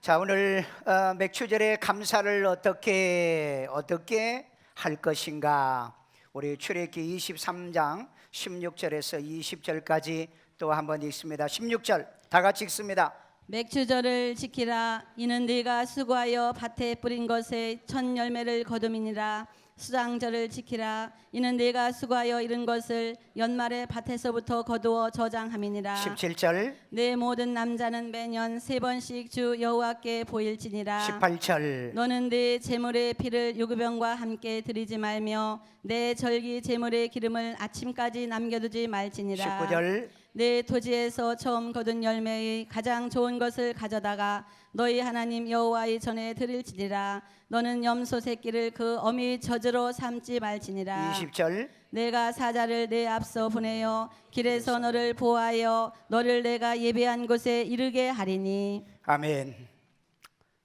자, 오늘 맥추절의 감사를 어떻게 할 것인가? 우리 출애굽기 23장 16절에서 20절까지 또 한번 읽습니다. 16절 다 같이 읽습니다. 맥추절을 지키라. 이는 네가 수고하여 밭에 뿌린 것에 첫 열매를 거둠이니라. 수장절을 지키라. 이는 네가 수고하여 이른 것을 연말에 밭에서부터 거두어 저장함이니라. 17절 내 모든 남자는 매년 3번씩 주 여호와께 보일지니라. 18절 너는 내 제물의 피를 유구병과 함께 드리지 말며 내 절기 제물의 기름을 아침까지 남겨두지 말지니라. 19절 내 토지에서 처음 거둔 열매의 가장 좋은 것을 가져다가 너희 하나님 여호와의 전에 드릴지니라. 너는 염소 새끼를 그 어미 젖으로 삼지 말지니라. 20절 내가 사자를 내 앞서 보내어 길에서 너를 보호하여 너를 내가 예배한 곳에 이르게 하리니. 아멘.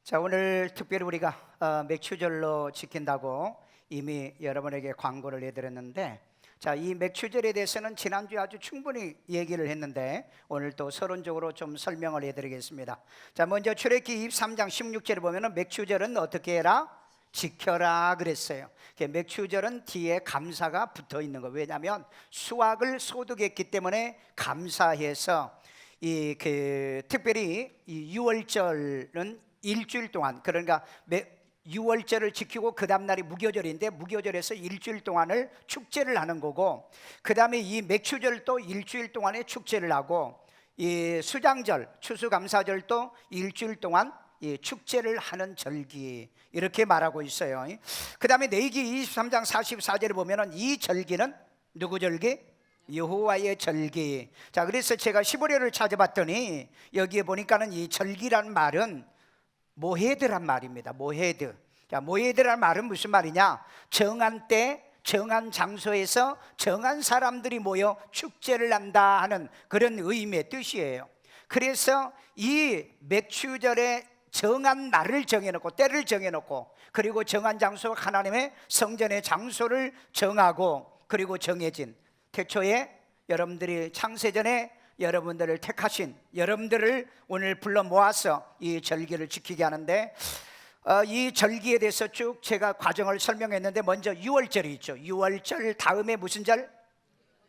자, 오늘 특별히 우리가 맥추절로 지킨다고 이미 여러분에게 광고를 해드렸는데, 자, 이 맥추절에 대해서는 지난주에 아주 충분히 얘기를 했는데 오늘 또 서론적으로 좀 설명을 해드리겠습니다. 자, 먼저 출애굽기 23장 16절에 보면은 맥추절은 어떻게 해라? 지켜라 그랬어요. 맥추절은 뒤에 감사가 붙어 있는 거. 왜냐하면 수확을 소득했기 때문에 감사해서 특별히 이 6월절은 일주일 동안, 그러니까 6월절을 지키고 그 다음 날이 무교절인데 무교절에서 일주일 동안을 축제를 하는 거고, 그 다음에 이 맥추절도 일주일 동안에 축제를 하고, 이 수장절, 추수감사절도 일주일 동안 이 축제를 하는 절기, 이렇게 말하고 있어요. 그 다음에 레위기 23장 44절에 보면은 이 절기는 누구 절기? 여호와의 절기. 자, 그래서 제가 시보리어를 찾아봤더니 여기에 보니까는 이 절기란 말은 모헤드란 말입니다. 모헤드. 자, 모헤드란 말은 무슨 말이냐? 정한 때, 정한 장소에서 정한 사람들이 모여 축제를 한다 하는 그런 의미의 뜻이에요. 그래서 이 맥추절에 정한 날을 정해놓고 때를 정해놓고, 그리고 정한 장소, 하나님의 성전의 장소를 정하고, 그리고 정해진 태초에 여러분들이 창세전에 여러분들을 택하신 여러분들을 오늘 불러 모아서 이 절기를 지키게 하는데, 이 절기에 대해서 쭉 제가 과정을 설명했는데, 먼저 6월절이 있죠. 6월절 다음에 무슨 절?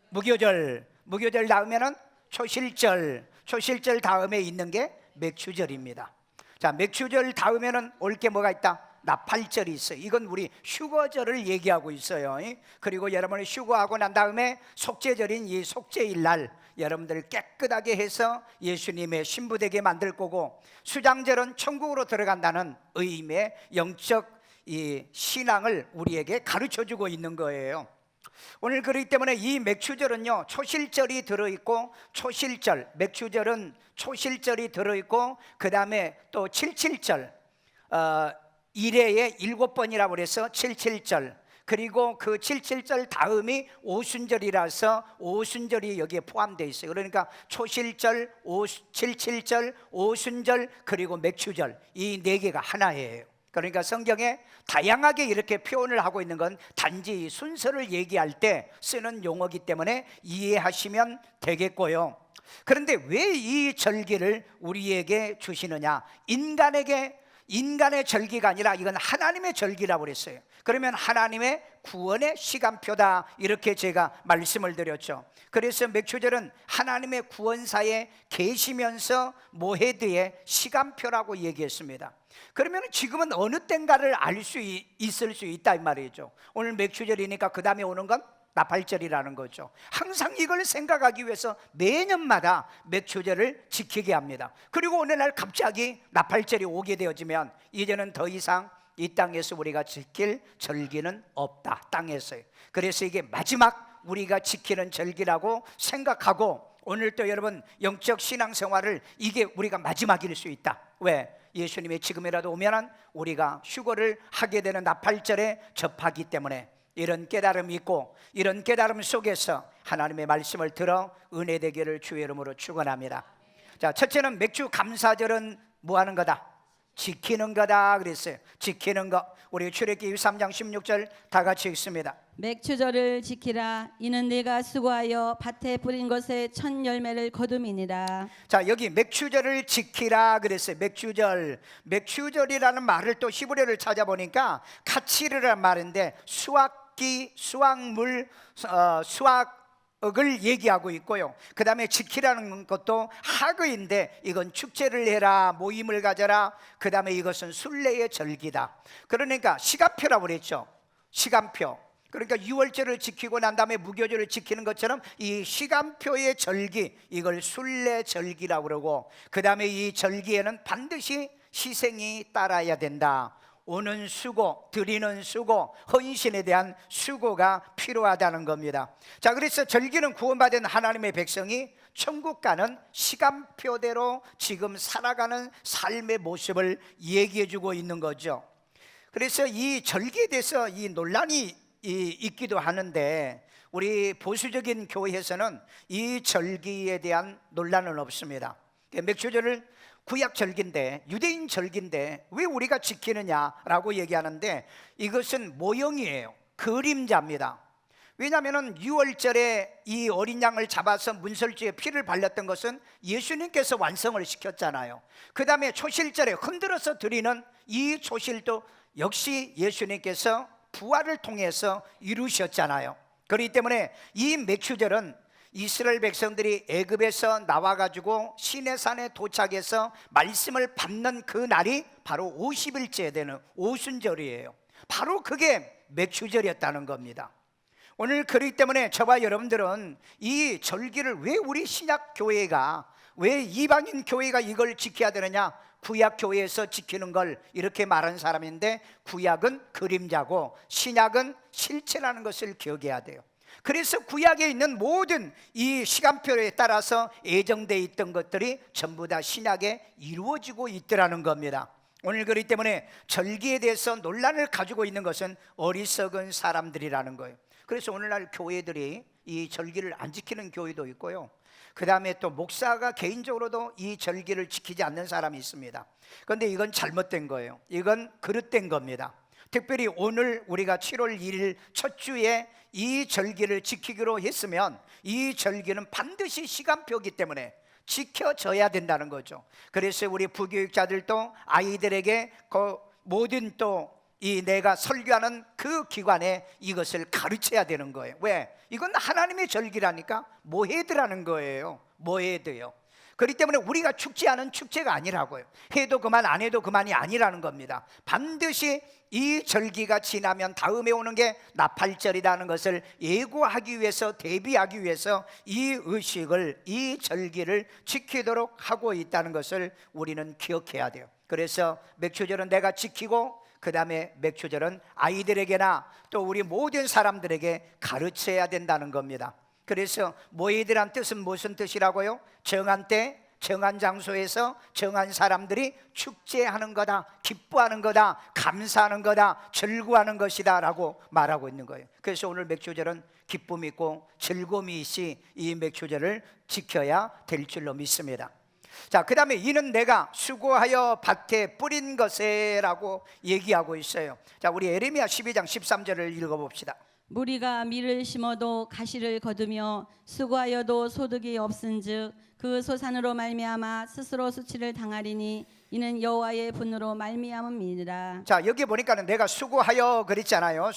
무교절. 무교절 다음에는 초실절. 초실절 다음에 있는 게 맥추절입니다. 자, 맥추절 다음에는 올 게 뭐가 있다? 나팔절이 있어요. 이건 우리 휴거절을 얘기하고 있어요. 그리고 여러분이 휴거하고 난 다음에 속죄절인 이 속죄일 날 여러분들 깨끗하게 해서 예수님의 신부되게 만들 거고, 수장절은 천국으로 들어간다는 의미의 영적 이 신앙을 우리에게 가르쳐주고 있는 거예요. 오늘 그렇기 때문에 이 맥추절은요, 초실절이 들어있고, 초실절, 맥추절은 초실절이 들어있고, 그 다음에 또 칠칠절, 1회에 7번이라고 그래서 칠칠절, 그리고 그 칠칠절 다음이 오순절이라서 오순절이 여기에 포함되어 있어요. 그러니까 초실절, 칠칠절, 오순절, 그리고 맥추절, 이 네 개가 하나예요. 그러니까 성경에 다양하게 이렇게 표현을 하고 있는 건 단지 순서를 얘기할 때 쓰는 용어이기 때문에 이해하시면 되겠고요. 그런데 왜 이 절기를 우리에게 주시느냐? 인간의 절기가 아니라 이건 하나님의 절기라고 그랬어요. 그러면 하나님의 구원의 시간표다, 이렇게 제가 말씀을 드렸죠. 그래서 맥추절은 하나님의 구원사에 계시면서 모헤드의 시간표라고 얘기했습니다. 그러면 지금은 어느 때인가를 알 수 있을 수 있다 이 말이죠. 오늘 맥추절이니까 그 다음에 오는 건 나팔절이라는 거죠. 항상 이걸 생각하기 위해서 매년마다 맥추절을 지키게 합니다. 그리고 어느 날 갑자기 나팔절이 오게 되어지면 이제는 더 이상 이 땅에서 우리가 지킬 절기는 없다, 땅에서요. 그래서 이게 마지막 우리가 지키는 절기라고 생각하고, 오늘 또 여러분 영적 신앙생활을 이게 우리가 마지막일 수 있다. 왜? 예수님이 지금이라도 오면은 우리가 휴거를 하게 되는 나팔절에 접하기 때문에 이런 깨달음이 있고, 이런 깨달음 속에서 하나님의 말씀을 들어 은혜 되기를 주의 이름으로 축원합니다. 자, 첫째는 맥주 감사절은 뭐 하는 거다? 지키는 거다 그랬어요. 지키는 거. 우리 출애굽기 23장 16절 다 같이 읽습니다. 맥추절을 지키라. 이는 네가 수고하여 밭에 뿌린 것의 첫 열매를 거둠이니라. 자, 여기 맥추절을 지키라 그랬어요. 맥추절이라는 말을 또 히브리어를 찾아보니까 카치르라는 말인데 수확기, 수확물, 수확을 얘기하고 있고요. 그 다음에 지키라는 것도 하그인데 이건 축제를 해라, 모임을 가져라. 그 다음에 이것은 순례의 절기다. 그러니까 시간표라고 그랬죠. 시간표. 그러니까 유월절을 지키고 난 다음에 무교절을 지키는 것처럼 이 시간표의 절기, 이걸 순례절기라고 그러고, 그 다음에 이 절기에는 반드시 희생이 따라야 된다. 오는 수고, 드리는 수고, 헌신에 대한 수고가 필요하다는 겁니다. 자, 그래서 절기는 구원받은 하나님의 백성이 천국 가는 시간표대로 지금 살아가는 삶의 모습을 얘기해주고 있는 거죠. 그래서 이 절기에 대해서 이 논란이 있기도 하는데, 우리 보수적인 교회에서는 이 절기에 대한 논란은 없습니다. 맥주절을 구약 절기인데, 유대인 절기인데 왜 우리가 지키느냐라고 얘기하는데, 이것은 모형이에요. 그림자입니다. 왜냐하면 유월절에 이 어린 양을 잡아서 문설주에 피를 발렸던 것은 예수님께서 완성을 시켰잖아요. 그 다음에 초실절에 흔들어서 드리는 이 초실도 역시 예수님께서 부활을 통해서 이루셨잖아요. 그렇기 때문에 이 맥추절은 이스라엘 백성들이 애굽에서 나와가지고 시내산에 도착해서 말씀을 받는 그 날이 바로 50일째 되는 오순절이에요. 바로 그게 맥추절이었다는 겁니다. 오늘 그렇기 때문에 저와 여러분들은 이 절기를 왜 우리 신약 교회가, 왜 이방인 교회가 이걸 지켜야 되느냐? 구약 교회에서 지키는 걸 이렇게 말한 사람인데, 구약은 그림자고 신약은 실체라는 것을 기억해야 돼요. 그래서 구약에 있는 모든 이 시간표에 따라서 예정되어 있던 것들이 전부 다 신약에 이루어지고 있더라는 겁니다. 오늘 그렇기 때문에 절기에 대해서 논란을 가지고 있는 것은 어리석은 사람들이라는 거예요. 그래서 오늘날 교회들이 이 절기를 안 지키는 교회도 있고요, 그 다음에 또 목사가 개인적으로도 이 절기를 지키지 않는 사람이 있습니다. 그런데 이건 잘못된 거예요. 이건 그릇된 겁니다. 특별히 오늘 우리가 7월 1일 첫 주에 이 절기를 지키기로 했으면 이 절기는 반드시 시간표이기 때문에 지켜져야 된다는 거죠. 그래서 우리 부교육자들도 아이들에게 그 모든 또 이 내가 설교하는 그 기관에 이것을 가르쳐야 되는 거예요. 왜? 이건 하나님의 절기라니까 뭐 해드라는 거예요. 뭐 해도요. 그렇기 때문에 우리가 축제하는 축제가 아니라고요. 해도 그만 안 해도 그만이 아니라는 겁니다. 반드시 이 절기가 지나면 다음에 오는 게 나팔절이라는 것을 예고하기 위해서, 대비하기 위해서 이 의식을, 이 절기를 지키도록 하고 있다는 것을 우리는 기억해야 돼요. 그래서 맥추절은 내가 지키고, 그 다음에 맥추절은 아이들에게나 또 우리 모든 사람들에게 가르쳐야 된다는 겁니다. 그래서 모이드란 뜻은 무슨 뜻이라고요? 정한 때, 정한 장소에서 정한 사람들이 축제하는 거다, 기뻐하는 거다, 감사하는 거다, 즐거워하는 것이다 라고 말하고 있는 거예요. 그래서 오늘 맥추절은 기쁨이 있고 즐거움이 있이 이 맥추절을 지켜야 될 줄로 믿습니다. 자, 그 다음에 이는 내가 수고하여 밭에 뿌린 것에 라고 얘기하고 있어요. 자, 우리 에레미야 12장 13절을 읽어봅시다. 무리가 밀을 심어도 가시를 거두며 수고하여도 소득이 없은즉 그 소산으로 말미암아 스스로 수치를 당하리니 이는 여호와의 분으로 말미암음이니라. 자, 여기 보니까는 내가 수고하여 그랬잖아요.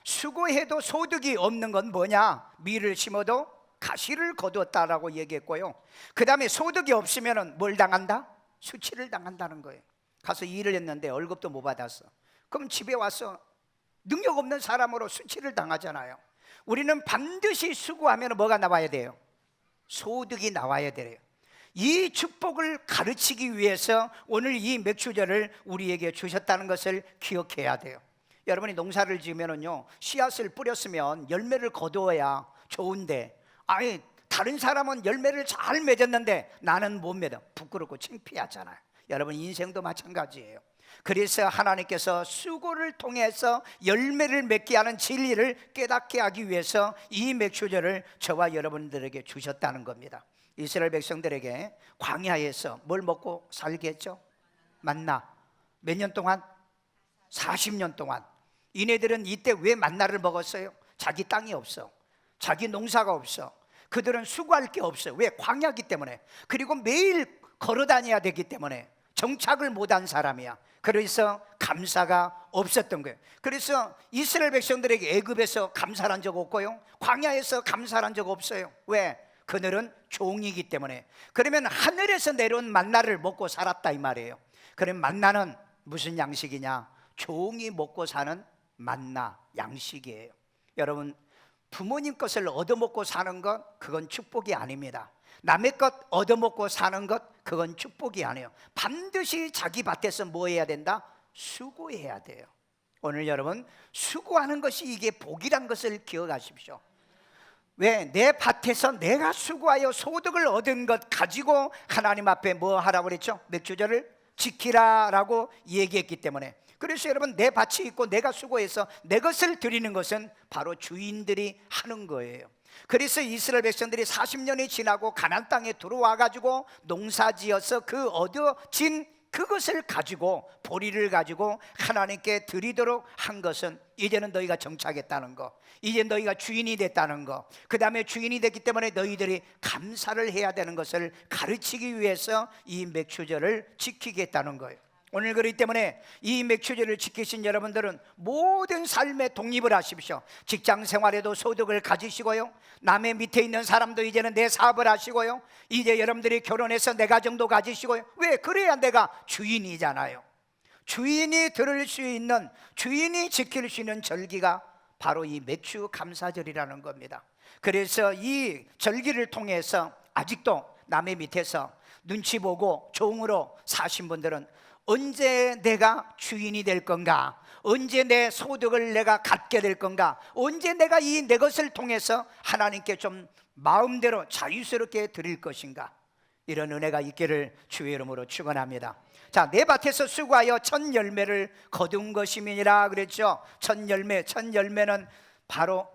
수고해도 소득이 없는 건 뭐냐? 밀을 심어도 가시를 거두었다라고 얘기했고요, 그 다음에 소득이 없으면 뭘 당한다? 수치를 당한다는 거예요. 가서 일을 했는데 월급도 못 받았어. 그럼 집에 와서 능력 없는 사람으로 수치를 당하잖아요. 우리는 반드시 수고하면 뭐가 나와야 돼요? 소득이 나와야 돼요. 이 축복을 가르치기 위해서 오늘 이 맥추절을 우리에게 주셨다는 것을 기억해야 돼요. 여러분이 농사를 지으면요, 씨앗을 뿌렸으면 열매를 거두어야 좋은데, 아니 다른 사람은 열매를 잘 맺었는데 나는 못 맺어. 부끄럽고 창피하잖아요. 여러분 인생도 마찬가지예요. 그래서 하나님께서 수고를 통해서 열매를 맺게 하는 진리를 깨닫게 하기 위해서 이 맥추절을 저와 여러분들에게 주셨다는 겁니다. 이스라엘 백성들에게 광야에서 뭘 먹고 살게 했죠? 만나. 몇 년 동안? 40년 동안. 이네들은 이때 왜 만나를 먹었어요? 자기 땅이 없어, 자기 농사가 없어. 그들은 수고할 게 없어요. 왜? 광야기 때문에. 그리고 매일 걸어 다녀야 되기 때문에 정착을 못한 사람이야. 그래서 감사가 없었던 거예요. 그래서 이스라엘 백성들에게 애굽에서 감사한 적 없고요, 광야에서 감사한 적 없어요. 왜? 그들은 종이기 때문에. 그러면 하늘에서 내려온 만나를 먹고 살았다 이 말이에요. 그럼 만나는 무슨 양식이냐? 종이 먹고 사는 만나, 양식이에요. 여러분, 부모님 것을 얻어먹고 사는 것, 그건 축복이 아닙니다. 남의 것 얻어먹고 사는 것, 그건 축복이 아니에요. 반드시 자기 밭에서 뭐 해야 된다? 수고해야 돼요. 오늘 여러분, 수고하는 것이 이게 복이란 것을 기억하십시오. 왜? 내 밭에서 내가 수고하여 소득을 얻은 것 가지고 하나님 앞에 뭐 하라고 그랬죠? 맥주절을 지키라 라고 얘기했기 때문에. 그래서 여러분, 내 밭이 있고 내가 수고해서 내 것을 드리는 것은 바로 주인들이 하는 거예요. 그래서 이스라엘 백성들이 40년이 지나고 가나안 땅에 들어와 가지고 농사지어서 그 얻어진 그것을 가지고, 보리를 가지고 하나님께 드리도록 한 것은 이제는 너희가 정착했다는 거, 이제 너희가 주인이 됐다는 거, 그 다음에 주인이 됐기 때문에 너희들이 감사를 해야 되는 것을 가르치기 위해서 이 맥주절을 지키겠다는 거예요. 오늘 그렇기 때문에 이 맥주절을 지키신 여러분들은 모든 삶에 독립을 하십시오. 직장 생활에도 소득을 가지시고요, 남의 밑에 있는 사람도 이제는 내 사업을 하시고요, 이제 여러분들이 결혼해서 내 가정도 가지시고요. 왜? 그래야 내가 주인이잖아요. 주인이 들을 수 있는, 주인이 지킬 수 있는 절기가 바로 이 맥주 감사절이라는 겁니다. 그래서 이 절기를 통해서 아직도 남의 밑에서 눈치 보고 종으로 사신 분들은 언제 내가 주인이 될 건가? 언제 내 소득을 내가 갖게 될 건가? 언제 내가 이 내 것을 통해서 하나님께 좀 마음대로 자유스럽게 드릴 것인가? 이런 은혜가 있기를 주의 이름으로 축원합니다. 자, 내 밭에서 수고하여 첫 열매를 거둔 것임이니라 그랬죠. 첫 열매는 바로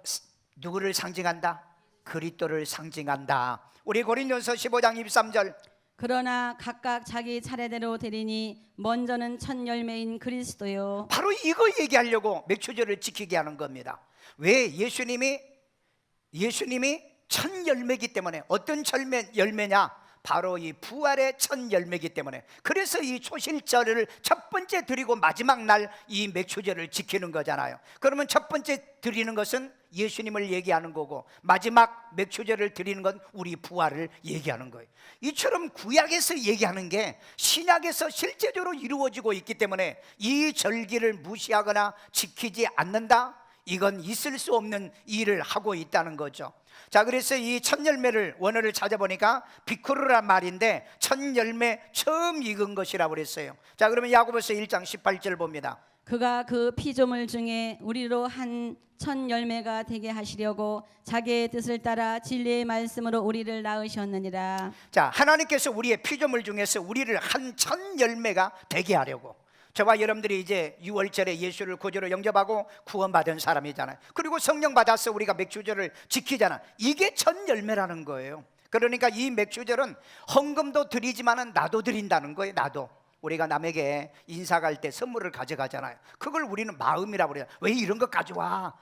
누구를 상징한다? 그리스도를 상징한다. 우리 고린도전서 15장 23절, 그러나 각각 자기 차례대로 되리니 먼저는 첫 열매인 그리스도요. 바로 이거 얘기하려고 맥주절을 지키게 하는 겁니다. 왜? 예수님이 첫 열매이기 때문에. 어떤 열매냐? 바로 이 부활의 첫 열매이기 때문에. 그래서 이 초실절을 첫 번째 드리고 마지막 날 이 맥주절을 지키는 거잖아요. 그러면 첫 번째 드리는 것은 예수님을 얘기하는 거고, 마지막 맥주절을 드리는 건 우리 부활을 얘기하는 거예요. 이처럼 구약에서 얘기하는 게 신약에서 실제적으로 이루어지고 있기 때문에 이 절기를 무시하거나 지키지 않는다? 이건 있을 수 없는 일을 하고 있다는 거죠. 자, 그래서 이 첫 열매를 원어를 찾아보니까 비쿠르란 말인데 첫 열매, 처음 익은 것이라고 그랬어요. 자, 그러면 야고보서 1장 18절 봅니다. 그가 그 피조물 중에 우리로 한 첫 열매가 되게 하시려고 자기의 뜻을 따라 진리의 말씀으로 우리를 낳으셨느니라. 자, 하나님께서 우리의 피조물 중에서 우리를 한 첫 열매가 되게 하려고. 저와 여러분들이 이제 6월절에 예수를 구주로 영접하고 구원받은 사람이잖아요. 그리고 성령 받아서 우리가 맥주절을 지키잖아. 이게 첫 열매라는 거예요. 그러니까 이 맥주절은 헌금도 드리지만은 나도 드린다는 거예요. 나도. 우리가 남에게 인사 갈 때 선물을 가져가잖아요. 그걸 우리는 마음이라고 그래요. 왜 이런 거 가져와?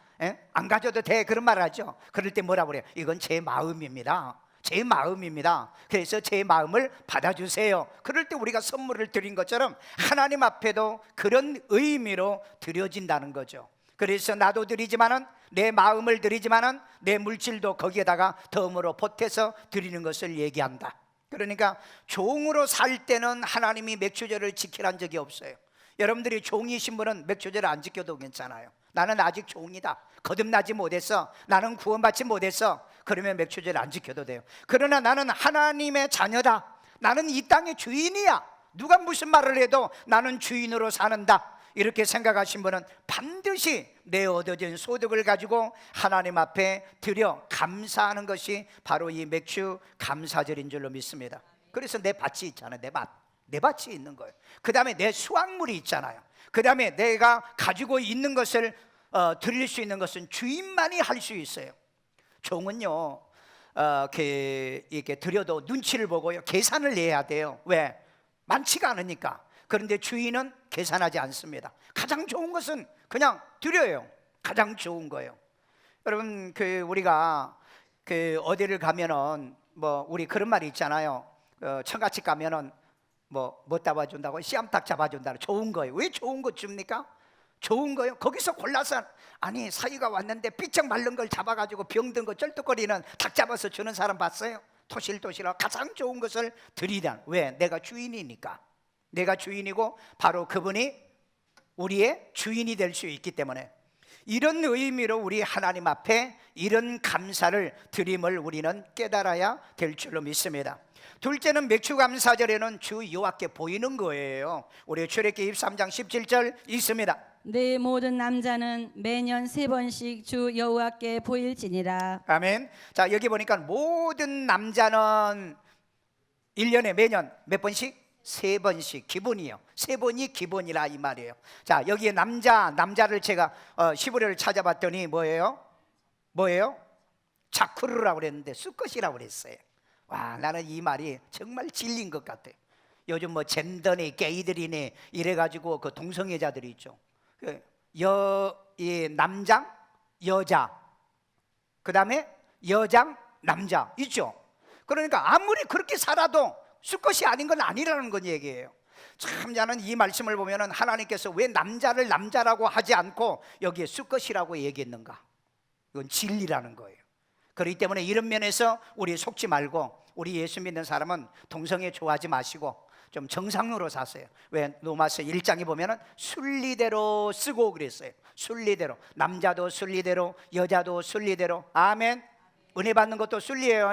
안 가져도 돼, 그런 말을 하죠. 그럴 때 뭐라고 그래요? 이건 제 마음입니다. 제 마음입니다. 그래서 제 마음을 받아주세요. 그럴 때 우리가 선물을 드린 것처럼 하나님 앞에도 그런 의미로 드려진다는 거죠. 그래서 나도 드리지만은, 내 마음을 드리지만은 내 물질도 거기에다가 덤으로 보태서 드리는 것을 얘기한다. 그러니까 종으로 살 때는 하나님이 맥주절을 지키란 적이 없어요. 여러분들이 종이신 분은 맥주절을 안 지켜도 괜찮아요. 나는 아직 종이다, 거듭나지 못했어, 나는 구원받지 못했어, 그러면 맥주절 안 지켜도 돼요. 그러나 나는 하나님의 자녀다, 나는 이 땅의 주인이야, 누가 무슨 말을 해도 나는 주인으로 사는다, 이렇게 생각하신 분은 반드시 내 얻어진 소득을 가지고 하나님 앞에 드려 감사하는 것이 바로 이 맥주 감사절인 줄로 믿습니다. 그래서 내 밭이 있잖아요. 내 밭이 있는 거예요. 그 다음에 내 수확물이 있잖아요. 그 다음에 내가 가지고 있는 것을 드릴 수 있는 것은 주인만이 할 수 있어요. 종은요, 이렇게 드려도 눈치를 보고요, 계산을 내야 돼요. 왜? 많지가 않으니까. 그런데 주인은 계산하지 않습니다. 가장 좋은 것은 그냥 드려요. 가장 좋은 거예요. 여러분, 우리가 어디를 가면은 뭐 우리 그런 말이 있잖아요. 처갓집 가면은 뭐 잡아준다고? 씨암탉 잡아준다. 좋은 거예요. 왜 좋은 거 줍니까? 좋은 거예요. 거기서 골라서, 아니 사위가 왔는데 삐쩍 마른 걸 잡아가지고 병든 거 쩔뚝거리는 닭 잡아서 주는 사람 봤어요? 토실토실하고 가장 좋은 것을 드리다. 왜? 내가 주인이니까. 내가 주인이고 바로 그분이 우리의 주인이 될 수 있기 때문에, 이런 의미로 우리 하나님 앞에 이런 감사를 드림을 우리는 깨달아야 될 줄로 믿습니다. 둘째는 맥추감사절에는 주 여호와께 보이는 거예요. 우리 출애굽기 23장 17절 있습니다. 내 모든 남자는 매년 3번씩 주 여호와께 보일지니라. 아멘. 자, 여기 보니까 모든 남자는 1년에 매년 몇 번씩? 3번씩. 기본이요. 3번이 기본이라 이 말이에요. 자, 여기에 남자를 제가 시브레를 찾아봤더니 뭐예요? 자쿠르라고 그랬는데 수컷이라고 그랬어요. 와, 나는 이 말이 정말 진리인 것 같아요. 요즘 뭐 젠더니 게이들이니 이래가지고 그 동성애자들이 있죠. 남장, 여자, 그 다음에 여장, 남자 있죠. 그러니까 아무리 그렇게 살아도 수컷이 아닌 건 아니라는 건 얘기예요. 참, 나는 이 말씀을 보면은 하나님께서 왜 남자를 남자라고 하지 않고 여기에 수컷이라고 얘기했는가? 이건 진리라는 거예요. 그렇기 때문에 이런 면에서 우리 속지 말고, 우리 예수 믿는 사람은 동성애 좋아하지 마시고 좀 정상으로 사세요. 왜? 로마서 1장에 보면은 순리대로 쓰고 그랬어요. 순리대로. 남자도 순리대로, 여자도 순리대로. 아멘. 은혜 받는 것도 순리예요.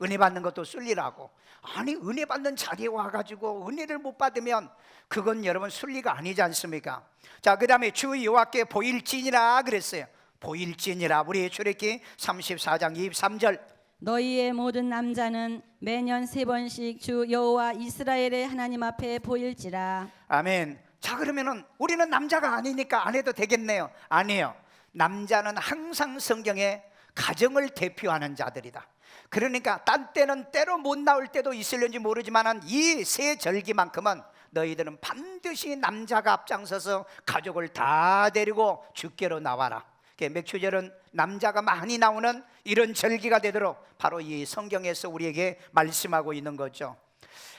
은혜 받는 것도 순리라고. 아니, 은혜 받는 자리에 와가지고 은혜를 못 받으면 그건 여러분 순리가 아니지 않습니까? 자, 그 다음에 주 여호와께 보일지니라 그랬어요. 보일지니라. 우리 출애굽기 34장 23절. 너희의 모든 남자는 매년 3번씩 주 여호와 이스라엘의 하나님 앞에 보일지라. 아멘. 자, 그러면은 우리는 남자가 아니니까 안 해도 되겠네요. 아니에요. 남자는 항상 성경에 가정을 대표하는 자들이다. 그러니까 딴 때는 때로 못 나올 때도 있을는지 모르지만 이 세 절기만큼은 너희들은 반드시 남자가 앞장서서 가족을 다 데리고 주께로 나와라. 맥추절은 남자가 많이 나오는 이런 절기가 되도록 바로 이 성경에서 우리에게 말씀하고 있는 거죠.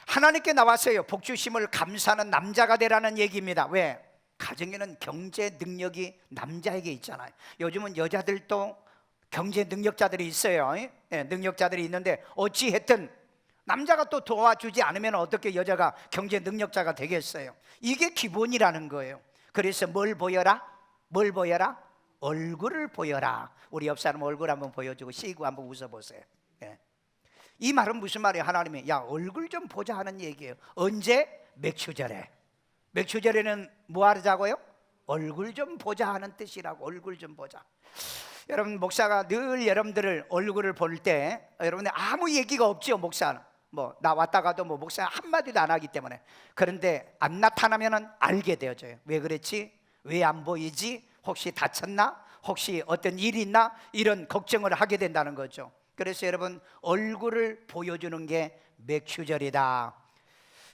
하나님께 나와서요, 복주심을 감사하는 남자가 되라는 얘기입니다. 왜? 가정에는 경제 능력이 남자에게 있잖아요. 요즘은 여자들도 경제 능력자들이 있어요. 능력자들이 있는데 어찌했든 남자가 또 도와주지 않으면 어떻게 여자가 경제 능력자가 되겠어요? 이게 기본이라는 거예요. 그래서 뭘 보여라? 얼굴을 보여라. 우리 옆 사람 얼굴 한번 보여주고 시구 한번 웃어보세요. 이 말은 무슨 말이에요? 하나님이 야, 얼굴 좀 보자 하는 얘기예요. 언제? 맥추절에. 맥추절에는 뭐 하자고요? 얼굴 좀 보자 하는 뜻이라고. 얼굴 좀 보자. 여러분, 목사가 늘 여러분들을 얼굴을 볼 때 여러분들 아무 얘기가 없죠. 목사는 뭐 나 왔다가도 뭐 목사 한마디도 안 하기 때문에. 그런데 안 나타나면은 알게 되어져요. 왜 그랬지? 왜 안 보이지? 혹시 다쳤나? 혹시 어떤 일이 있나? 이런 걱정을 하게 된다는 거죠. 그래서 여러분, 얼굴을 보여주는 게 맥추절이다.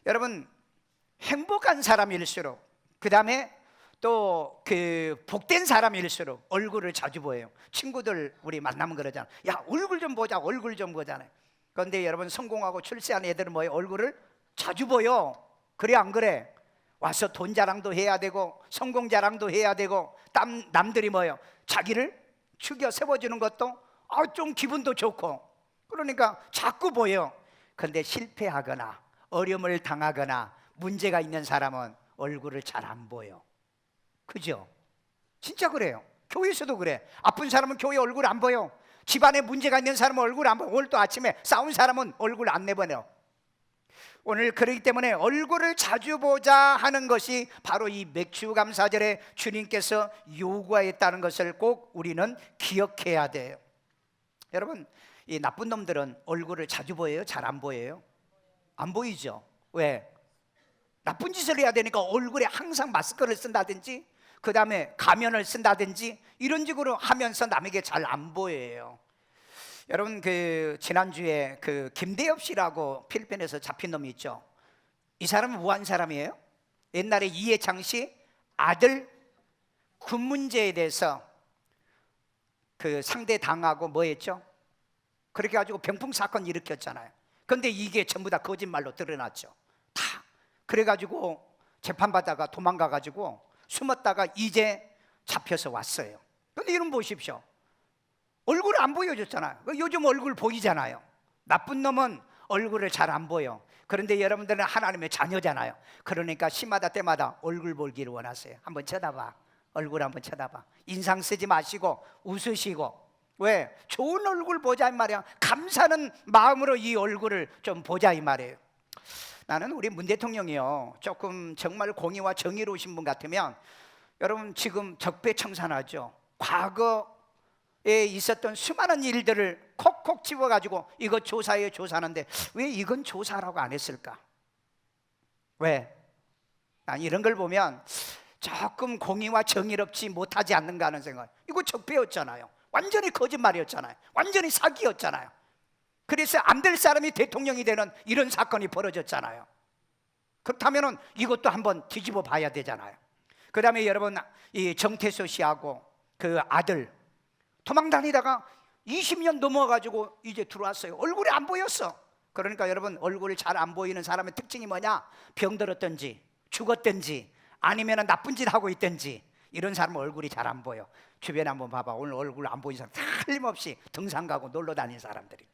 여러분, 행복한 사람일수록, 그 다음에 또 복된 사람일수록 얼굴을 자주 보여요. 친구들 우리 만나면 그러잖아. 야, 얼굴 좀 보자. 얼굴 좀 보자네. 그런데 여러분, 성공하고 출세한 애들은 뭐예요? 얼굴을 자주 보여. 그래 안 그래? 와서 돈 자랑도 해야 되고 성공 자랑도 해야 되고, 남들이 뭐예요? 자기를 죽여 세워주는 것도 좀 기분도 좋고, 그러니까 자꾸 보여. 그런데 실패하거나 어려움을 당하거나 문제가 있는 사람은 얼굴을 잘 안 보여. 그죠? 진짜 그래요. 교회에서도 그래. 아픈 사람은 교회 얼굴 안 보여. 집안에 문제가 있는 사람은 얼굴 안 보여. 오늘 또 아침에 싸운 사람은 얼굴 안 내보내요. 오늘 그렇기 때문에 얼굴을 자주 보자 하는 것이 바로 이 맥추감사절에 주님께서 요구하였다는 것을 꼭 우리는 기억해야 돼요. 여러분, 이 나쁜 놈들은 얼굴을 자주 보여요? 잘 안 보여요? 안 보이죠? 왜? 나쁜 짓을 해야 되니까 얼굴에 항상 마스크를 쓴다든지 그 다음에 가면을 쓴다든지 이런 식으로 하면서 남에게 잘 안 보여요. 여러분, 지난주에 김대엽 씨라고 필리핀에서 잡힌 놈이 있죠. 이 사람은 뭐 한 사람이에요? 옛날에 이해창 씨 아들 군 문제에 대해서 그 상대 당하고 뭐 했죠? 그렇게 가지고 병풍 사건 일으켰잖아요. 근데 이게 전부 다 거짓말로 드러났죠. 다. 그래가지고 재판받다가 도망가가지고 숨었다가 이제 잡혀서 왔어요. 근데 이런 보십시오. 얼굴 안 보여줬잖아요. 요즘 얼굴 보이잖아요. 나쁜 놈은 얼굴을 잘 안 보여. 그런데 여러분들은 하나님의 자녀잖아요. 그러니까 시마다 때마다 얼굴 보기를 원하세요. 한번 쳐다봐. 얼굴 한번 쳐다봐. 인상 쓰지 마시고 웃으시고. 왜? 좋은 얼굴 보자 이 말이야. 감사하는 마음으로 이 얼굴을 좀 보자 이 말이에요. 나는 우리 문 대통령이요, 조금 정말 공의와 정의로우신 분 같으면 여러분 지금 적폐청산하죠. 과거에 있었던 수많은 일들을 콕콕 집어가지고 이거 조사해 조사하는데 왜 이건 조사라고 안 했을까? 왜? 난 이런 걸 보면 조금 공의와 정의롭지 못하지 않는가 하는 생각. 이거 적폐였잖아요. 완전히 거짓말이었잖아요. 완전히 사기였잖아요. 그래서 안 될 사람이 대통령이 되는 이런 사건이 벌어졌잖아요. 그렇다면 이것도 한번 뒤집어 봐야 되잖아요. 그 다음에 여러분 이 정태수 씨하고 그 아들 도망 다니다가 20년 넘어가지고 이제 들어왔어요. 얼굴이 안 보였어. 그러니까 여러분 얼굴이 잘 안 보이는 사람의 특징이 뭐냐? 병들었든지 죽었든지 아니면 나쁜 짓 하고 있든지 이런 사람은 얼굴이 잘 안 보여. 주변에 한번 봐봐. 오늘 얼굴 안 보이는 사람 틀림없이 등산 가고 놀러 다니는 사람들이.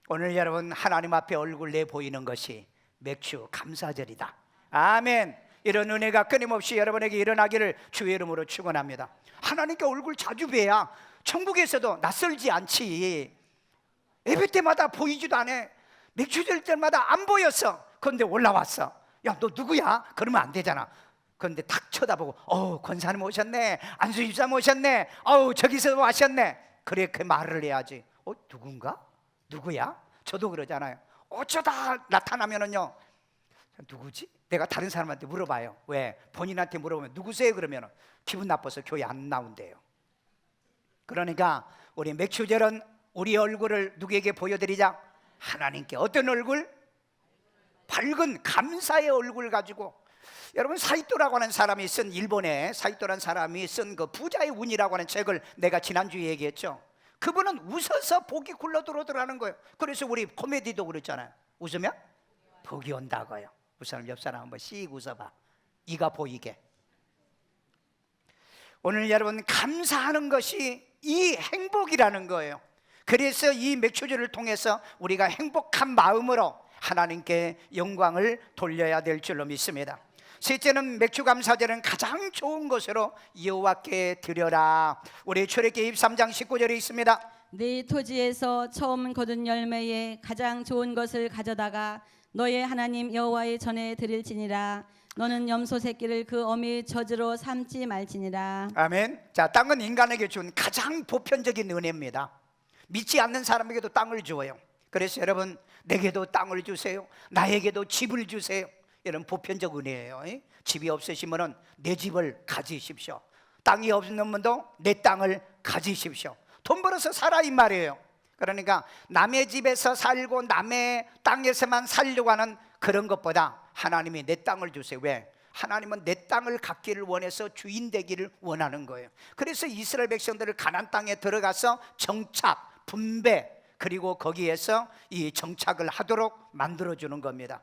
오늘 여러분 하나님 앞에 얼굴 내 보이는 것이 맥주 감사절이다. 아멘. 이런 은혜가 끊임없이 여러분에게 일어나기를 주의 이름으로 축원합니다. 하나님께 얼굴 자주 뵈야 천국에서도 낯설지 않지. 예배 때마다 보이지도 않아. 맥주절 때마다 안 보였어. 그런데 올라왔어. 야, 너 누구야? 그러면 안 되잖아. 그런데 탁 쳐다보고 권사님 오셨네, 안수집사 오셨네, 저기서 와셨네. 그래 그 말을 해야지. 누군가? 누구야? 저도 그러잖아요. 어쩌다 나타나면은요, 누구지? 내가 다른 사람한테 물어봐요. 왜? 본인한테 물어보면 누구세요? 그러면 기분 나빠서 교회 안 나온대요. 그러니까 우리 맥주절은 우리 얼굴을 누구에게 보여드리자? 하나님께. 어떤 얼굴? 밝은 감사의 얼굴 가지고. 여러분 사이토라고 하는 사람이 쓴, 일본의 사이토라는 사람이 쓴 그 부자의 운이라고 하는 책을 내가 지난주에 얘기했죠. 그분은 웃어서 복이 굴러 들어오더라는 거예요. 그래서 우리 코미디도 그랬잖아요. 웃으면 복이 온다고요. 우선 옆 사람 한번 씩 웃어봐. 이가 보이게. 오늘 여러분 감사하는 것이 이 행복이라는 거예요. 그래서 이 맥주절을 통해서 우리가 행복한 마음으로 하나님께 영광을 돌려야 될 줄로 믿습니다. 셋째는 맥주감사절은 가장 좋은 것으로 여호와께 드려라. 우리 출애굽기 23장 19절에 있습니다. 네 토지에서 처음 거둔 열매에 가장 좋은 것을 가져다가 너의 하나님 여호와의 전에 드릴지니라. 너는 염소 새끼를 그 어미의 젖으로 삼지 말지니라. 아멘. 자, 땅은 인간에게 준 가장 보편적인 은혜입니다. 믿지 않는 사람에게도 땅을 주어요. 그래서 여러분 내게도 땅을 주세요. 나에게도 집을 주세요. 이런 보편적 은혜예요. 집이 없으시면 내 집을 가지십시오. 땅이 없는 분도 내 땅을 가지십시오. 돈 벌어서 살아 이 말이에요. 그러니까 남의 집에서 살고 남의 땅에서만 살려고 하는 그런 것보다 하나님이 내 땅을 주세요. 왜? 하나님은 내 땅을 갖기를 원해서 주인 되기를 원하는 거예요. 그래서 이스라엘 백성들을 가나안 땅에 들어가서 정착, 분배, 그리고 거기에서 이 정착을 하도록 만들어주는 겁니다.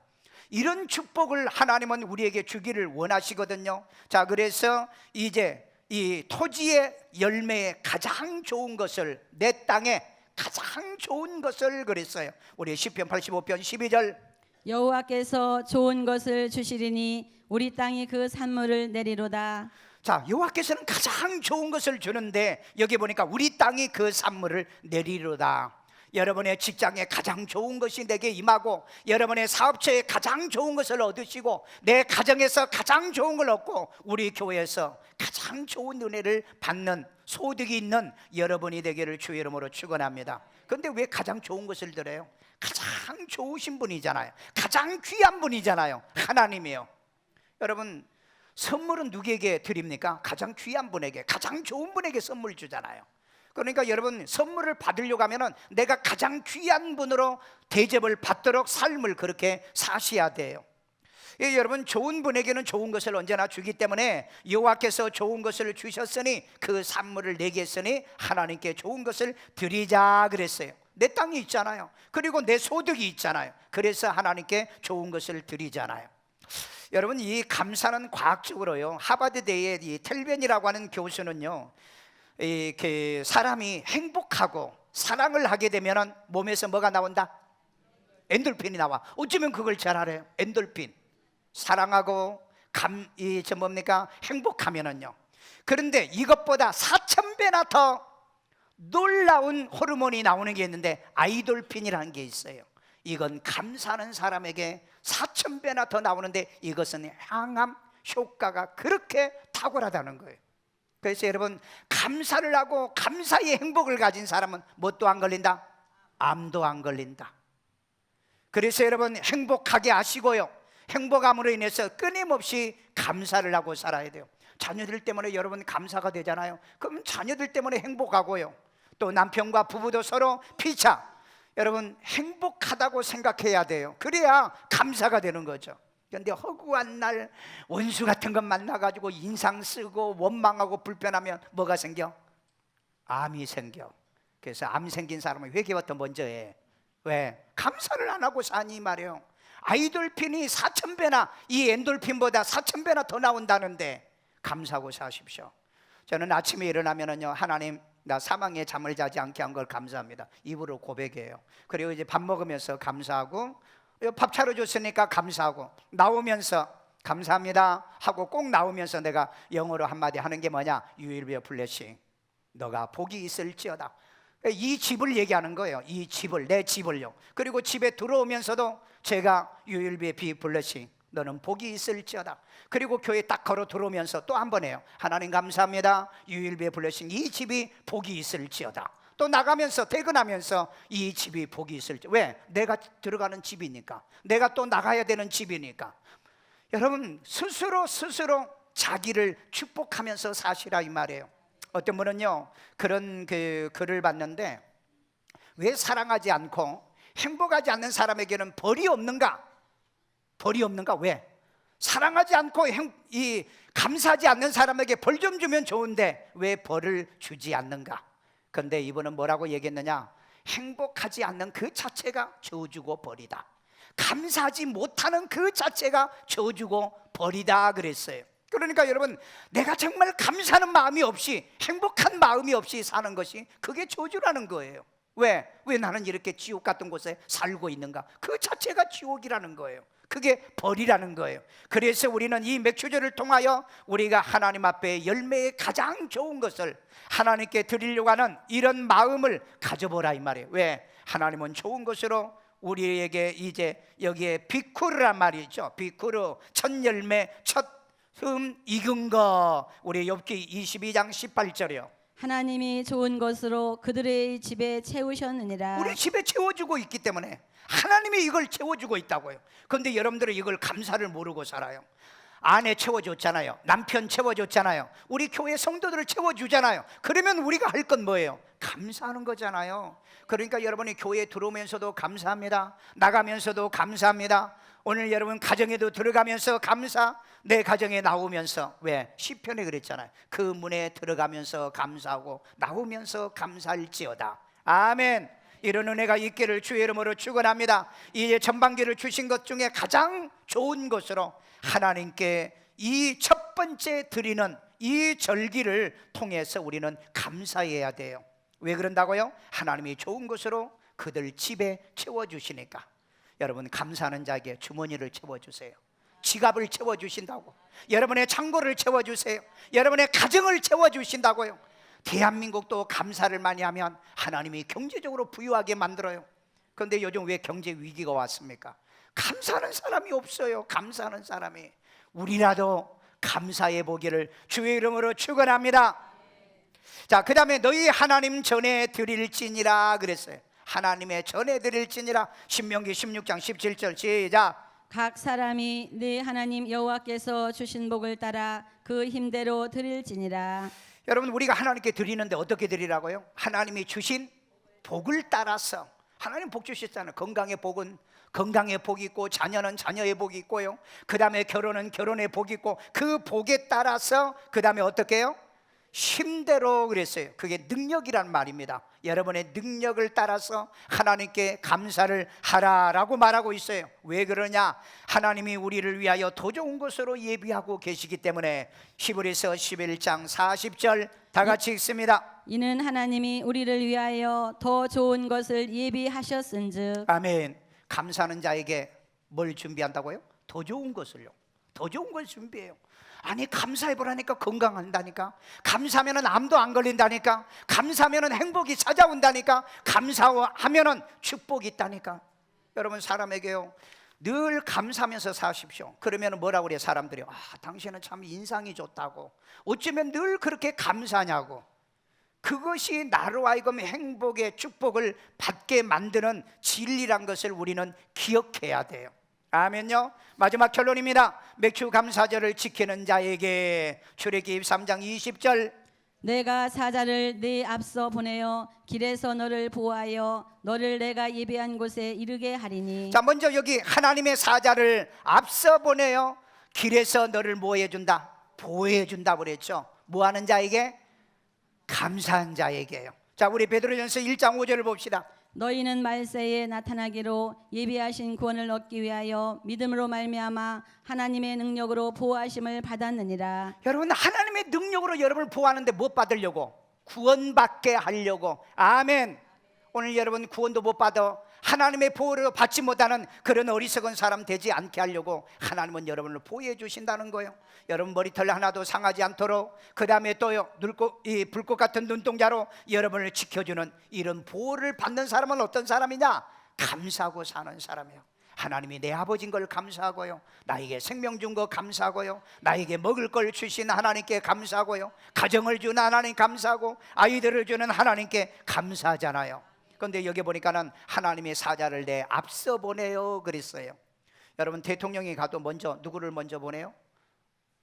이런 축복을 하나님은 우리에게 주기를 원하시거든요. 자, 그래서 이제 이 토지의 열매에 가장 좋은 것을, 내 땅에 가장 좋은 것을 그랬어요. 우리 시편 85편 12절. 여호와께서 좋은 것을 주시리니 우리 땅이 그 산물을 내리로다. 자, 여호와께서는 가장 좋은 것을 주는데 여기 보니까 우리 땅이 그 산물을 내리로다. 여러분의 직장에 가장 좋은 것이 내게 임하고, 여러분의 사업처에 가장 좋은 것을 얻으시고, 내 가정에서 가장 좋은 걸 얻고, 우리 교회에서 가장 좋은 은혜를 받는 소득이 있는 여러분이 되기를 주의 이름으로 축원합니다. 그런데 왜 가장 좋은 것을 드려요? 가장 좋으신 분이잖아요. 가장 귀한 분이잖아요. 하나님이에요. 여러분 선물은 누구에게 드립니까? 가장 귀한 분에게, 가장 좋은 분에게 선물 주잖아요. 그러니까 여러분 선물을 받으려고 하면 내가 가장 귀한 분으로 대접을 받도록 삶을 그렇게 사셔야 돼요. 예, 여러분 좋은 분에게는 좋은 것을 언제나 주기 때문에 여호와께서 좋은 것을 주셨으니 그 산물을 내게 했으니 하나님께 좋은 것을 드리자 그랬어요. 내 땅이 있잖아요. 그리고 내 소득이 있잖아요. 그래서 하나님께 좋은 것을 드리잖아요. 여러분 이 감사는 과학적으로요, 하버드대의 이 텔벤이라고 하는 교수는요, 그 사람이 행복하고 사랑을 하게 되면 몸에서 뭐가 나온다? 엔돌핀이 나와. 어쩌면 그걸 잘 알아요. 엔돌핀. 사랑하고 뭡니까? 행복하면은요. 그런데 이것보다 4,000배나 더 놀라운 호르몬이 나오는 게 있는데 아이돌핀이라는 게 있어요. 이건 감사하는 사람에게 4,000배나 더 나오는데 이것은 항암 효과가 그렇게 탁월하다는 거예요. 그래서 여러분 감사를 하고 감사의 행복을 가진 사람은 뭣도 안 걸린다? 암도 안 걸린다. 그래서 여러분 행복하게 하시고요, 행복함으로 인해서 끊임없이 감사를 하고 살아야 돼요. 자녀들 때문에 여러분 감사가 되잖아요. 그럼 자녀들 때문에 행복하고요, 또 남편과 부부도 서로 피차 여러분 행복하다고 생각해야 돼요. 그래야 감사가 되는 거죠. 그런데 허구한 날 원수 같은 것 만나가지고 인상 쓰고 원망하고 불편하면 뭐가 생겨? 암이 생겨. 그래서 암 생긴 사람은 회개부터 먼저 해. 왜? 감사를 안 하고 사니 말이에요. 아이돌핀이 4,000배나 이 엔돌핀보다 4,000배나 더 나온다는데 감사하고 사십시오. 저는 아침에 일어나면은요, 하나님 나 사망에 잠을 자지 않게 한 걸 감사합니다. 입으로 고백해요. 그리고 이제 밥 먹으면서 감사하고, 밥 차려줬으니까 감사하고, 나오면서 감사합니다 하고 꼭 나오면서 내가 영어로 한마디 하는 게 뭐냐? You will be a blessing. 너가 복이 있을지어다. 이 집을 얘기하는 거예요. 이 집을, 내 집을요. 그리고 집에 들어오면서도 제가 You will be a blessing. 너는 복이 있을지어다. 그리고 교회 딱 걸어 들어오면서 또 한 번 해요. 하나님 감사합니다. You will be a blessing. 이 집이 복이 있을지어다. 또 나가면서 퇴근하면서 이 집이 복이 있을지. 왜? 내가 들어가는 집이니까, 내가 또 나가야 되는 집이니까. 여러분 스스로 자기를 축복하면서 사시라 이 말이에요. 어떤 분은요 그런 그 글을 봤는데, 왜 사랑하지 않고 행복하지 않는 사람에게는 벌이 없는가? 벌이 없는가? 왜? 사랑하지 않고 감사하지 않는 사람에게 벌 좀 주면 좋은데 왜 벌을 주지 않는가? 그런데 이분은 뭐라고 얘기했느냐? 행복하지 않는 그 자체가 저주고 벌이다. 감사하지 못하는 그 자체가 저주고 벌이다 그랬어요. 그러니까 여러분 내가 정말 감사하는 마음이 없이, 행복한 마음이 없이 사는 것이 그게 저주라는 거예요. 왜 나는 이렇게 지옥 같은 곳에 살고 있는가? 그 자체가 지옥이라는 거예요. 그게 벌이라는 거예요. 그래서 우리는 이 맥주절을 통하여 우리가 하나님 앞에 열매의 가장 좋은 것을 하나님께 드리려고 하는 이런 마음을 가져보라 이 말이에요. 왜? 하나님은 좋은 것으로 우리에게 이제 여기에 비쿠르란 말이 있죠. 비쿠르, 첫 열매, 첫 익은 거. 우리 욥기 22장 18절이요. 하나님이 좋은 것으로 그들의 집에 채우셨느니라. 우리 집에 채워주고 있기 때문에 하나님이 이걸 채워주고 있다고요. 그런데 여러분들은 이걸 감사를 모르고 살아요. 아내 채워줬잖아요. 남편 채워줬잖아요. 우리 교회 성도들을 채워주잖아요. 그러면 우리가 할 건 뭐예요? 감사하는 거잖아요. 그러니까 여러분이 교회에 들어오면서도 감사합니다. 나가면서도 감사합니다. 오늘 여러분 가정에도 들어가면서 감사, 내 가정에 나오면서. 왜? 시편에 그랬잖아요. 그 문에 들어가면서 감사하고 나오면서 감사할지어다. 아멘. 이런 은혜가 있기를 주의 이름으로 축원합니다. 이제 전반기를 주신 것 중에 가장 좋은 것으로 하나님께 이 첫 번째 드리는 이 절기를 통해서 우리는 감사해야 돼요. 왜 그런다고요? 하나님이 좋은 것으로 그들 집에 채워주시니까. 여러분 감사하는 자에게 주머니를 채워주세요. 지갑을 채워주신다고. 여러분의 창고를 채워주세요. 여러분의 가정을 채워주신다고요. 대한민국도 감사를 많이 하면 하나님이 경제적으로 부유하게 만들어요. 그런데 요즘 왜 경제 위기가 왔습니까? 감사하는 사람이 없어요. 감사하는 사람이. 우리라도 감사해 보기를 주의 이름으로 축원합니다. 자, 그 다음에 너희 하나님 전에 드릴지니라 그랬어요. 하나님의 전에 드릴지니라. 신명기 16장 17절 시작. 각 사람이 네 하나님 여호와께서 주신 복을 따라 그 힘대로 드릴지니라. 여러분 우리가 하나님께 드리는데 어떻게 드리라고요? 하나님이 주신 복을 따라서. 하나님 복 주셨잖아요. 건강의 복은 건강에 복이 있고 자녀는 자녀의 복이 있고요. 그 다음에 결혼은 결혼의 복이 있고 그 복에 따라서 그 다음에 어떻게 해요? 힘대로 그랬어요. 그게 능력이란 말입니다. 여러분의 능력을 따라서 하나님께 감사를 하라라고 말하고 있어요. 왜 그러냐? 하나님이 우리를 위하여 더 좋은 것으로 예비하고 계시기 때문에. 히브리서 11장 40절 다 같이 읽습니다. 이는 하나님이 우리를 위하여 더 좋은 것을 예비하셨은즉. 아멘. 감사하는 자에게 뭘 준비한다고요? 더 좋은 것을요. 더 좋은 걸 준비해요. 아니, 감사해보라니까 건강한다니까, 감사하면 암도 안 걸린다니까, 감사하면 행복이 찾아온다니까, 감사하면 축복이 있다니까. 여러분, 사람에게요 늘 감사하면서 사십시오. 그러면 뭐라고 그래요? 사람들이 당신은 참 인상이 좋다고, 어쩌면 늘 그렇게 감사하냐고. 그것이 나로 하여금 행복의 축복을 받게 만드는 진리란 것을 우리는 기억해야 돼요. 아멘요. 마지막 결론입니다. 맥주 감사절을 지키는 자에게. 출애굽기 3장 20절 내가 사자를 네 앞서 보내어 길에서 너를 보호하여 너를 내가 예비한 곳에 이르게 하리니. 자, 먼저 여기 하나님의 사자를 앞서 보내요 길에서 너를 뭐 해준다? 보호해준다 그랬죠. 뭐하는 자에게? 감사한 자에게요. 자, 우리 베드로전서 1장 5절을 봅시다. 너희는 말세에 나타나기로 예비하신 구원을 얻기 위하여 믿음으로 말미암아 하나님의 능력으로 보호하심을 받았느니라. 여러분, 하나님의 능력으로 여러분을 보호하는데 못 받으려고, 구원받게 하려고. 아멘. 오늘 여러분 구원도 못 받아 하나님의 보호를 받지 못하는 그런 어리석은 사람 되지 않게 하려고 하나님은 여러분을 보호해 주신다는 거예요. 여러분 머리털 하나도 상하지 않도록, 그 다음에 또요 이 불꽃 같은 눈동자로 여러분을 지켜주는 이런 보호를 받는 사람은 어떤 사람이냐? 감사하고 사는 사람이에요. 하나님이 내 아버지인 걸 감사하고요, 나에게 생명 준 거 감사하고요, 나에게 먹을 걸 주신 하나님께 감사하고요, 가정을 준 하나님 감사하고, 아이들을 주는 하나님께 감사하잖아요. 그런데 여기 보니까는 하나님의 사자를 내 앞서 보내요 그랬어요. 여러분, 대통령이 가도 먼저 누구를 먼저 보내요?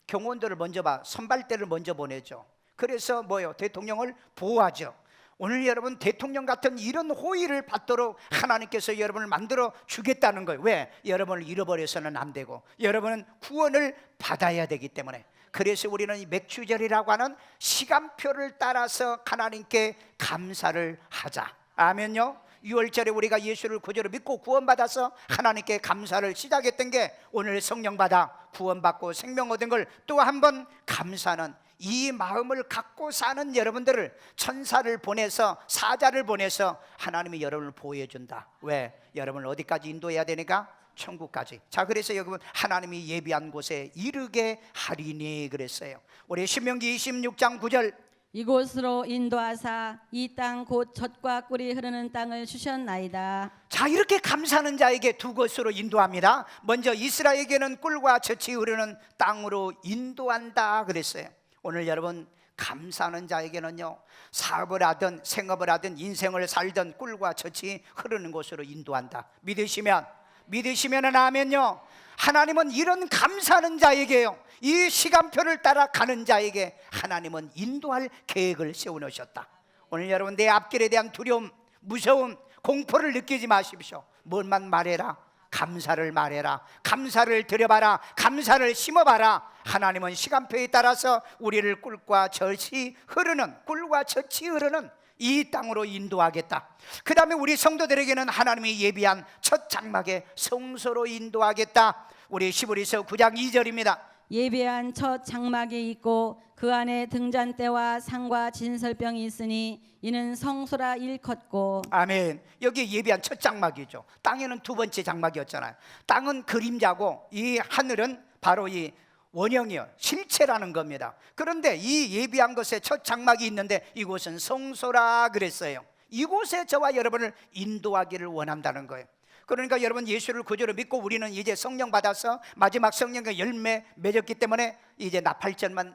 경호원들을 먼저 선발대를 먼저 보내죠. 그래서 뭐요? 대통령을 보호하죠. 오늘 여러분 대통령 같은 이런 호의를 받도록 하나님께서 여러분을 만들어 주겠다는 거예요. 왜? 여러분을 잃어버려서는 안 되고 여러분은 구원을 받아야 되기 때문에. 그래서 우리는 이 맥주절이라고 하는 시간표를 따라서 하나님께 감사를 하자. 아멘요. 6월절에 우리가 예수를 구주로 믿고 구원받아서 하나님께 감사를 시작했던 게 오늘 성령 받아 구원받고 생명 얻은 걸 또 한 번 감사하는 이 마음을 갖고 사는 여러분들을 천사를 보내서, 사자를 보내서 하나님이 여러분을 보호해 준다. 왜? 여러분을 어디까지 인도해야 되니까? 천국까지. 자, 그래서 여러분 하나님이 예비한 곳에 이르게 하리니 그랬어요. 우리 신명기 26장 9절 이곳으로 인도하사 이 땅 곧 젖과 꿀이 흐르는 땅을 주셨나이다. 자, 이렇게 감사하는 자에게 두 곳으로 인도합니다. 먼저 이스라엘에게는 꿀과 젖이 흐르는 땅으로 인도한다 그랬어요. 오늘 여러분 감사하는 자에게는요, 사업을 하든 생업을 하든 인생을 살든 꿀과 젖이 흐르는 곳으로 인도한다. 믿으시면은 아멘요. 하나님은 이런 감사하는 자에게요, 이 시간표를 따라 가는 자에게 하나님은 인도할 계획을 세워놓으셨다. 오늘 여러분 내 앞길에 대한 두려움, 무서움, 공포를 느끼지 마십시오. 뭘만 말해라? 감사를 말해라. 감사를 드려봐라. 감사를 심어봐라. 하나님은 시간표에 따라서 우리를 꿀과 젖이 흐르는 이 땅으로 인도하겠다. 그 다음에 우리 성도들에게는 하나님이 예비한 첫 장막의 성소로 인도하겠다. 우리 히브리서 9장 2절입니다. 예비한 첫 장막이 있고 그 안에 등잔대와 상과 진설병이 있으니 이는 성소라 일컫고. 아멘. 여기 예비한 첫 장막이죠. 땅에는 두 번째 장막이었잖아요. 땅은 그림자고 이 하늘은 바로 이 원형이요, 실체라는 겁니다. 그런데 이 예비한 것에 첫 장막이 있는데 이곳은 성소라 그랬어요. 이곳에 저와 여러분을 인도하기를 원한다는 거예요. 그러니까 여러분 예수를 구주로 믿고 우리는 이제 성령 받아서 마지막 성령의 열매 맺었기 때문에 이제 나팔절만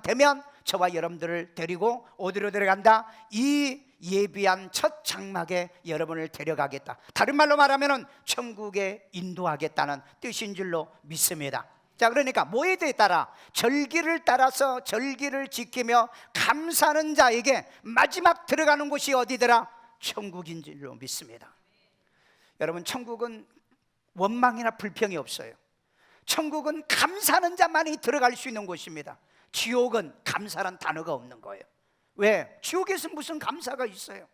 되면 저와 여러분들을 데리고 어디로 들어간다? 이 예비한 첫 장막에 여러분을 데려가겠다. 다른 말로 말하면 천국에 인도하겠다는 뜻인 줄로 믿습니다. 자, 그러니까 뭐에 따라? 절기를 따라서 절기를 지키며 감사하는 자에게 마지막 들어가는 곳이 어디더라? 천국인 줄로 믿습니다. 여러분, 천국은 원망이나 불평이 없어요. 천국은 감사하는 자만이 들어갈 수 있는 곳입니다. 지옥은 감사란 단어가 없는 거예요. 왜? 지옥에서 무슨 감사가 있어요?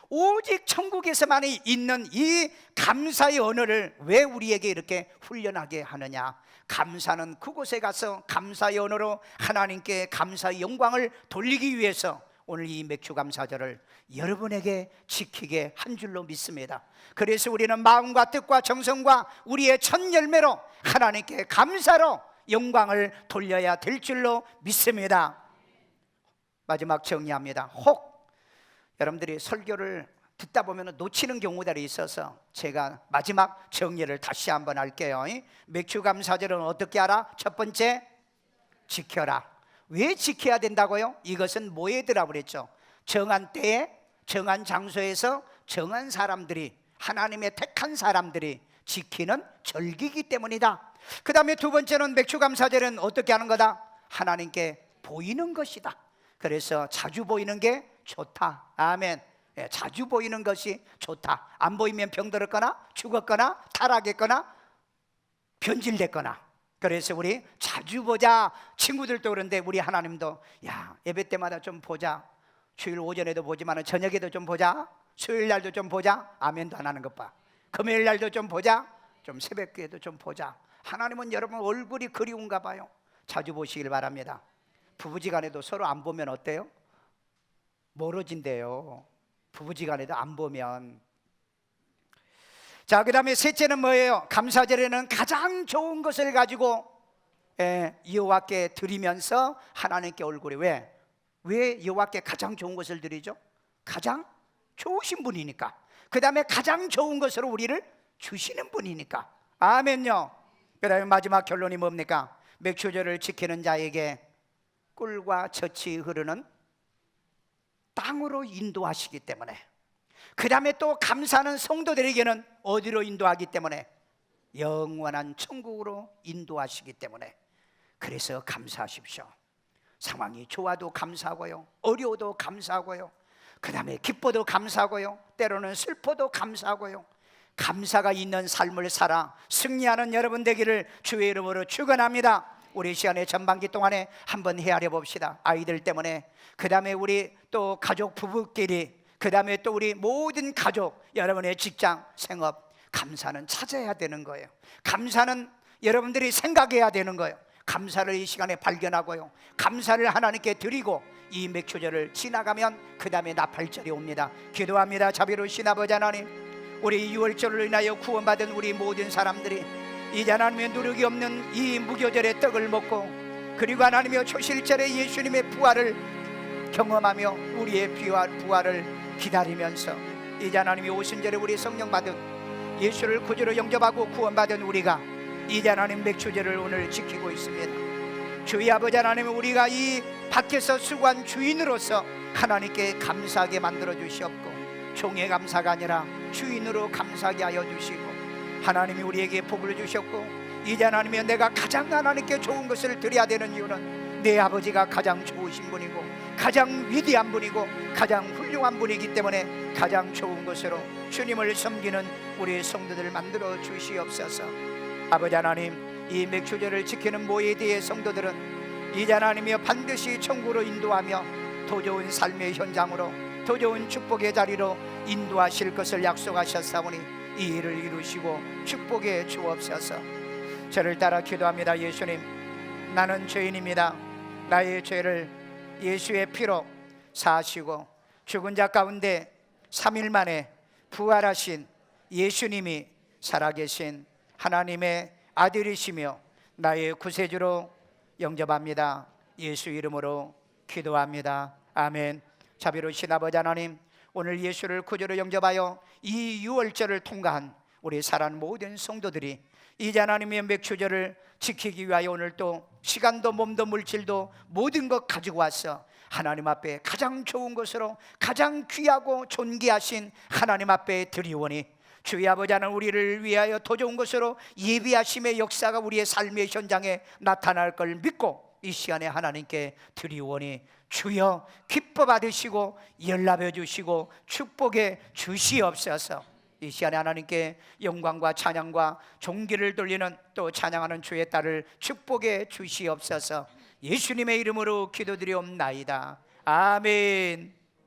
오직 천국에서만이 있는 이 감사의 언어를 왜 우리에게 이렇게 훈련하게 하느냐? 감사는 그곳에 가서 감사의 언어로 하나님께 감사의 영광을 돌리기 위해서 오늘 이 맥주감사절을 여러분에게 지키게 한 줄로 믿습니다. 그래서 우리는 마음과 뜻과 정성과 우리의 첫 열매로 하나님께 감사로 영광을 돌려야 될 줄로 믿습니다. 마지막 정리합니다. 혹 여러분들이 설교를 듣다 보면 놓치는 경우들이 있어서 제가 마지막 정리를 다시 한번 할게요. 맥주감사절은 어떻게 하라? 첫 번째, 지켜라. 왜 지켜야 된다고요? 이것은 모예드라고 그랬죠. 정한 때에 정한 장소에서 정한 사람들이, 하나님의 택한 사람들이 지키는 절기이기 때문이다. 그 다음에 두 번째는 맥주감사절은 어떻게 하는 거다? 하나님께 보이는 것이다. 그래서 자주 보이는 게 좋다. 아멘. 자주 보이는 것이 좋다. 안 보이면 병들었거나 죽었거나 타락했거나 변질됐거나. 그래서 우리 자주 보자. 친구들도 그런데 우리 하나님도 야, 예배 때마다 좀 보자. 주일 오전에도 보지만 저녁에도 좀 보자. 수요일 날도 좀 보자. 아멘도 안 하는 것 봐. 금요일 날도 좀 보자. 좀 새벽기에도 좀 보자. 하나님은 여러분 얼굴이 그리운가 봐요. 자주 보시길 바랍니다. 부부지간에도 서로 안 보면 어때요? 멀어진대요. 부부지간에도 안 보면. 자, 그 다음에 셋째는 뭐예요? 감사절에는 가장 좋은 것을 가지고 여호와께 드리면서 하나님께 얼굴에 왜 여호와께 가장 좋은 것을 드리죠? 가장 좋으신 분이니까. 그 다음에 가장 좋은 것으로 우리를 주시는 분이니까. 아멘요. 그 다음에 마지막 결론이 뭡니까? 맥주절을 지키는 자에게 꿀과 젖이 흐르는 땅으로 인도하시기 때문에, 그 다음에 또 감사하는 성도들에게는 어디로 인도하기 때문에? 영원한 천국으로 인도하시기 때문에. 그래서 감사하십시오. 상황이 좋아도 감사하고요, 어려워도 감사하고요, 그 다음에 기뻐도 감사하고요, 때로는 슬퍼도 감사하고요. 감사가 있는 삶을 살아 승리하는 여러분 되기를 주의 이름으로 축원합니다. 우리 시간의 전반기 동안에 한번 헤아려 봅시다. 아이들 때문에, 그 다음에 우리 또 가족 부부끼리, 그 다음에 또 우리 모든 가족, 여러분의 직장, 생업, 감사는 찾아야 되는 거예요. 감사는 여러분들이 생각해야 되는 거예요. 감사를 이 시간에 발견하고요, 감사를 하나님께 드리고 이 맥주절을 지나가면 그 다음에 나팔절이 옵니다. 기도합니다. 자비로우신 아버지 하나님, 우리 6월절을 인하여 구원받은 우리 모든 사람들이 이제 하나님의 누룩이 없는 이 무교절의 떡을 먹고, 그리고 하나님의 초실절에 예수님의 부활을 경험하며 우리의 부활을 기다리면서 이제 하나님의 오순절에 우리 성령 받은 예수를 구주로 영접하고 구원받은 우리가 이제 하나님 맥주절을 오늘 지키고 있습니다. 주의 아버지 하나님, 우리가 이 밖에서 수고한 주인으로서 하나님께 감사하게 만들어 주시옵고, 종의 감사가 아니라 주인으로 감사하게 하여 주시고, 하나님이 우리에게 복을 주셨고, 이제 하나님이 내가 가장 하나님께 좋은 것을 드려야 되는 이유는 내 아버지가 가장 좋으신 분이고 가장 위대한 분이고 가장 훌륭한 분이기 때문에 가장 좋은 것으로 주님을 섬기는 우리 성도들을 만들어 주시옵소서. 아버지 하나님, 이 맥주절을 지키는 모예드의 성도들은 이제 하나님이여 반드시 천국으로 인도하며 더 좋은 삶의 현장으로, 더 좋은 축복의 자리로 인도하실 것을 약속하셨사오니 이 일을 이루시고 축복해 주옵소서. 저를 따라 기도합니다. 예수님, 나는 죄인입니다. 나의 죄를 예수의 피로 사하시고 죽은 자 가운데 3일 만에 부활하신 예수님이 살아계신 하나님의 아들이시며 나의 구세주로 영접합니다. 예수 이름으로 기도합니다. 아멘. 자비로우신 아버지 하나님, 오늘 예수를 구주로 영접하여 이 6월절을 통과한 우리 사랑하는 모든 성도들이 이제 하나님의 맥주절을 지키기 위하여 오늘 또 시간도 몸도 물질도 모든 것 가지고 와서 하나님 앞에 가장 좋은 것으로 가장 귀하고 존귀하신 하나님 앞에 드리오니, 주의 아버지 하나님, 우리를 위하여 더 좋은 것으로 예비하심의 역사가 우리의 삶의 현장에 나타날 걸 믿고 이 시간에 하나님께 드리오니, 주여 기뻐 받으시고 연락해 주시고 축복해 주시옵소서. 이 시간에 하나님께 영광과 찬양과 존귀를 돌리는 또 찬양하는 주의 딸을 축복해 주시옵소서. 예수님의 이름으로 기도드리옵나이다. 아멘.